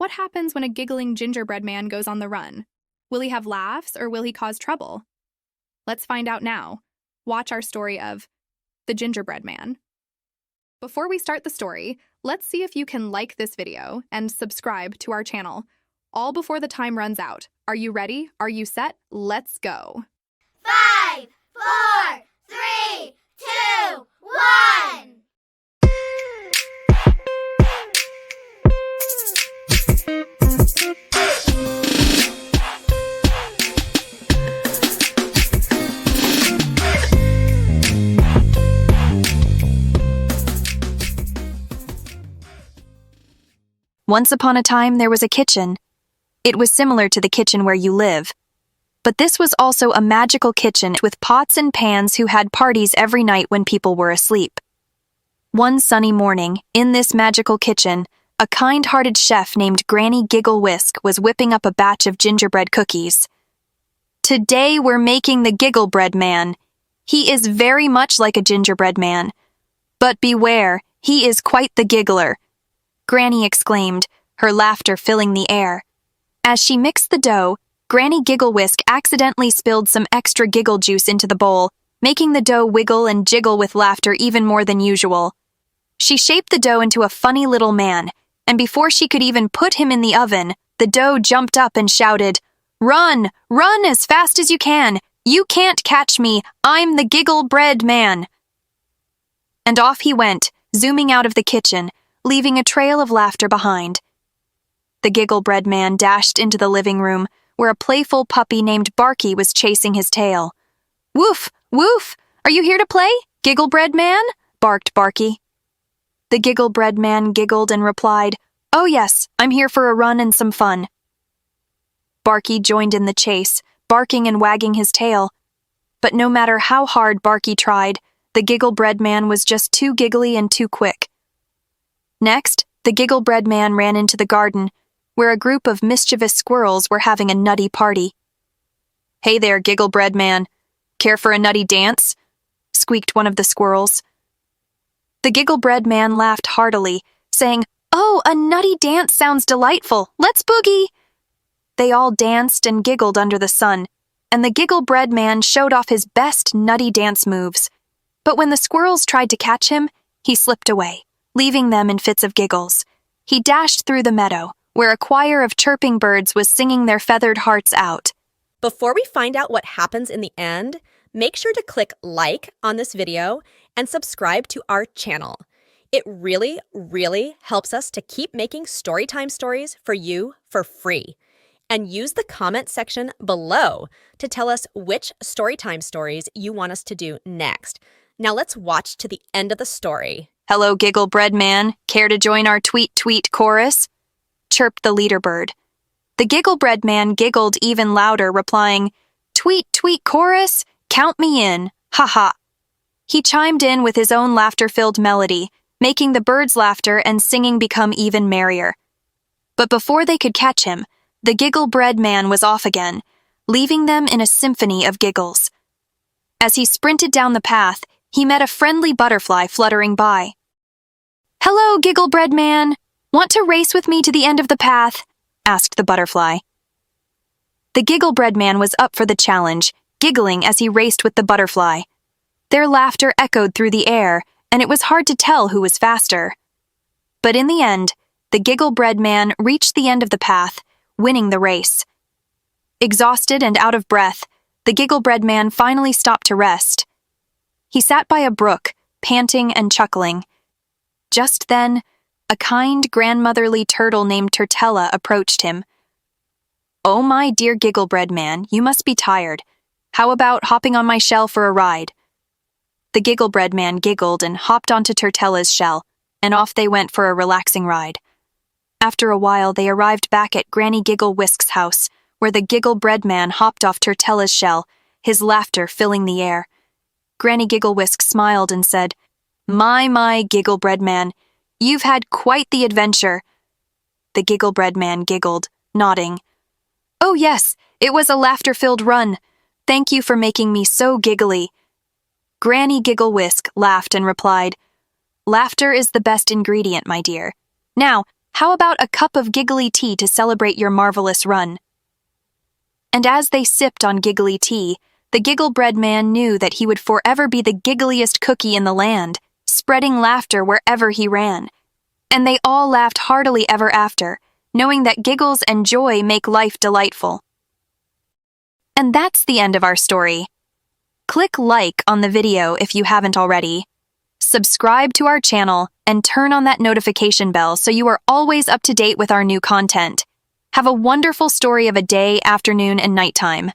What happens when a giggling gingerbread man goes on the run? Will he have laughs or will he cause trouble? Let's find out now. Watch our story of the Gingerbread Man. Before we start the story, let's see if you can like this video and subscribe to our channel. All before the time runs out. Are you ready? Are you set? Let's go. 5, 4, 3, 2, 1. Once upon a time, there was a kitchen. It was similar to the kitchen where you live. But this was also a magical kitchen with pots and pans who had parties every night when people were asleep. One sunny morning, in this magical kitchen, a kind-hearted chef named Granny Giggle Whisk was whipping up a batch of gingerbread cookies. Today we're making the Gingerbread Man. He is very much like a gingerbread man. But beware, he is quite the giggler, Granny exclaimed, her laughter filling the air. As she mixed the dough, Granny Giggle Whisk accidentally spilled some extra giggle juice into the bowl, making the dough wiggle and jiggle with laughter even more than usual. She shaped the dough into a funny little man, and before she could even put him in the oven, the dough jumped up and shouted, "Run! Run as fast as you can! You can't catch me! I'm the Gingerbread Man!" And off he went, zooming out of the kitchen, leaving a trail of laughter behind. The Gingerbread Man dashed into the living room, where a playful puppy named Barky was chasing his tail. "Woof! Woof! Are you here to play, Gingerbread Man?" barked Barky. The Gingerbread Man giggled and replied, "Oh yes, I'm here for a run and some fun." Barky joined in the chase, barking and wagging his tail. But no matter how hard Barky tried, the Gingerbread Man was just too giggly and too quick. Next, the Gingerbread Man ran into the garden, where a group of mischievous squirrels were having a nutty party. "Hey there, Gingerbread Man. Care for a nutty dance?" squeaked one of the squirrels. The Gingerbread Man laughed heartily, saying, "Oh, a nutty dance sounds delightful. Let's boogie!" They all danced and giggled under the sun, and the Gingerbread Man showed off his best nutty dance moves. But when the squirrels tried to catch him, he slipped away, leaving them in fits of giggles. He dashed through the meadow, where a choir of chirping birds was singing their feathered hearts out. Before we find out what happens in the end, make sure to click like on this video and subscribe to our channel. It really, really helps us to keep making storytime stories for you for free. And use the comment section below to tell us which storytime stories you want us to do next. Now let's watch to the end of the story. "Hello, Gingerbread Man. Care to join our tweet tweet chorus?" chirped the leader bird. The Gingerbread Man giggled even louder, replying, "Tweet tweet chorus? Count me in. Ha ha." He chimed in with his own laughter-filled melody, making the birds' laughter and singing become even merrier. But before they could catch him, the Gingerbread Man was off again, leaving them in a symphony of giggles. As he sprinted down the path, he met a friendly butterfly fluttering by. "Hello, Gingerbread Man. Want to race with me to the end of the path?" asked the butterfly. The Gingerbread Man was up for the challenge, giggling as he raced with the butterfly. Their laughter echoed through the air, and it was hard to tell who was faster. But in the end, the Gingerbread Man reached the end of the path, winning the race. Exhausted and out of breath, the Gingerbread Man finally stopped to rest. He sat by a brook, panting and chuckling. Just then, a kind grandmotherly turtle named Turtella approached him. "Oh, my dear Gingerbread Man, you must be tired. How about hopping on my shell for a ride?" The Gingerbread Man giggled and hopped onto Turtella's shell, and off they went for a relaxing ride. After a while, they arrived back at Granny Giggle Whisk's house, where the Gingerbread Man hopped off Turtella's shell, his laughter filling the air. Granny Giggle Whisk smiled and said, My, Gingerbread Man, you've had quite the adventure." The Gingerbread Man giggled, nodding. "Oh yes, it was a laughter-filled run. Thank you for making me so giggly." Granny Giggle Whisk laughed and replied, "Laughter is the best ingredient, my dear. Now, How about a cup of giggly tea to celebrate your marvelous run? And as they sipped on giggly tea, the Gingerbread Man knew that he would forever be the giggliest cookie in the land, spreading laughter wherever he ran. And they all laughed heartily ever after, knowing that giggles and joy make life delightful. And that's the end of our story. Click like on the video if you haven't already. Subscribe to our channel and turn on that notification bell so you are always up to date with our new content. Have a wonderful story of a day, afternoon, and nighttime.